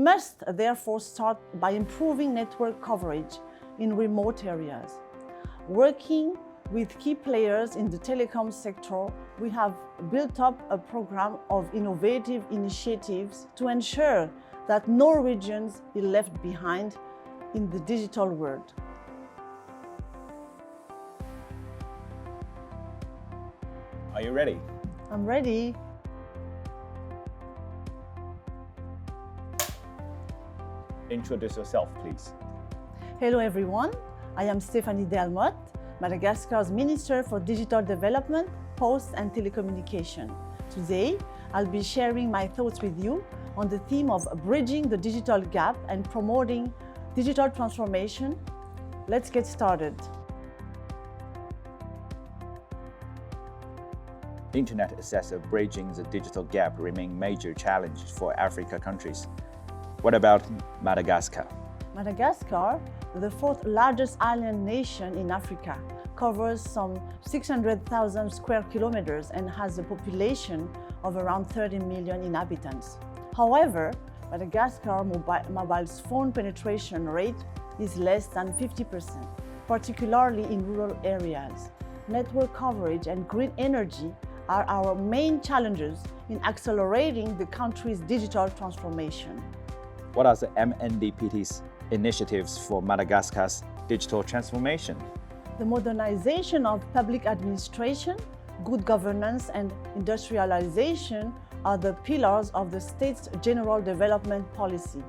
must therefore start by improving network coverage in remote areas. Working with key players in the telecom sector, we have built up a program of innovative initiatives to ensure that no regions is left behind in the digital world. Are you ready? I'm ready. Introduce yourself, please. Hello everyone, I am Stéphanie Delmotte, Madagascar's Minister for Digital Development, Posts and Telecommunication. Today, I'll be sharing my thoughts with you on the theme of bridging the digital gap and promoting digital transformation. Let's get started. Internet access of bridging the digital gap remain major challenge for Africa countries. What about Madagascar? Madagascar, the fourth largest island nation in Africa, covers some 600,000 square kilometers and has a population of around 30 million inhabitants. However, Madagascar mobile phone penetration rate is less than 50%, particularly in rural areas. Network coverage and green energy are our main challenges in accelerating the country's digital transformation. What are the MNDPT's initiatives for Madagascar's digital transformation? The modernization of public administration, good governance and industrialization are the pillars of the state's general development policy.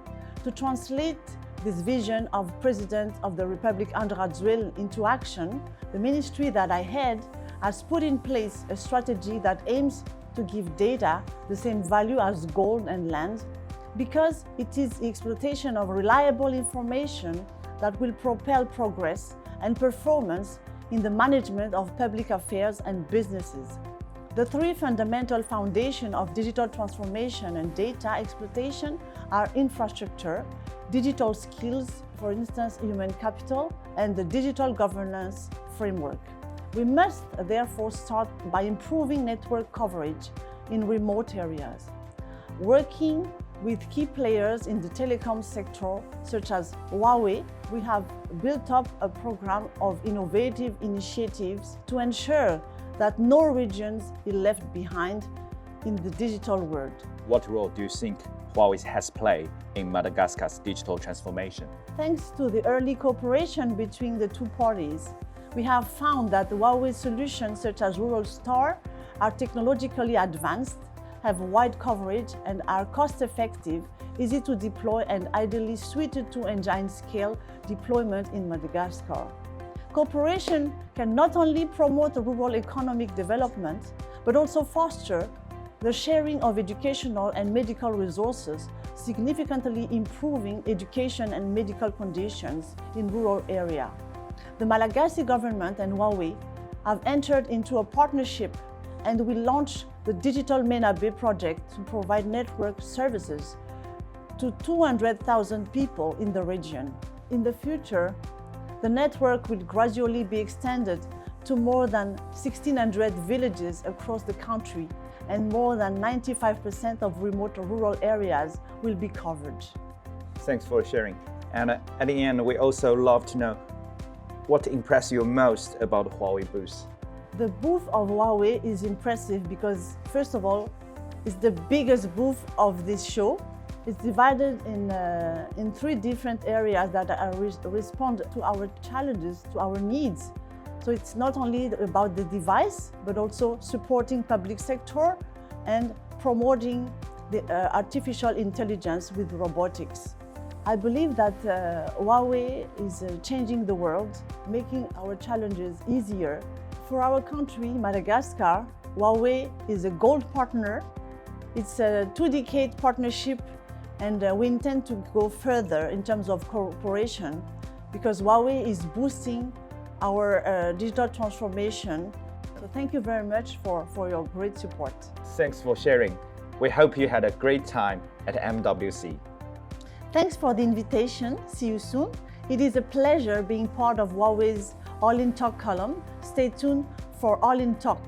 To translate this vision of President of the Republic André Rajoelina into action, the ministry that I head has put in place a strategy that aims to give data the same value as gold and land, because it is the exploitation of reliable information that will propel progress and performance in the management of public affairs and businesses. The three fundamental foundations of digital transformation and data exploitation are infrastructure, digital skills, for instance, human capital, and the digital governance framework. We must therefore start by improving network coverage in remote areas. Working with key players in the telecom sector, such as Huawei, we have built up a program of innovative initiatives to ensure that no regions is left behind in the digital world. What role do you think Huawei has played in Madagascar's digital transformation? Thanks to the early cooperation between the two parties, we have found that the Huawei solutions such as Rural Star are technologically advanced, have wide coverage and are cost-effective, easy to deploy and ideally suited to engine-scale deployment in Madagascar. Cooperation can not only promote rural economic development, but also foster the sharing of educational and medical resources, significantly improving education and medical conditions in rural areas. The Malagasy government and Huawei have entered into a partnership and will launch the Digital Menabe project to provide network services to 200,000 people in the region. In the future, the network will gradually be extended to more than 1,600 villages across the country, and more than 95% of remote rural areas will be covered. Thanks for sharing. And at the end, we also love to know what impressed you most about Huawei booth. The booth of Huawei is impressive because, first of all, it's the biggest booth of this show. It's divided in three different areas that respond to our challenges, to our needs. So it's not only about the device, but also supporting public sector and promoting the artificial intelligence with robotics. I believe that Huawei is changing the world, making our challenges easier. For our country, Madagascar, Huawei is a gold partner. It's a 2-decade partnership, and we intend to go further in terms of cooperation because Huawei is boosting our digital transformation. So thank you very much for your great support. Thanks for sharing. We hope you had a great time at MWC. Thanks for the invitation. See you soon. It is a pleasure being part of Huawei's All in Talk column. Stay tuned for All in Talk.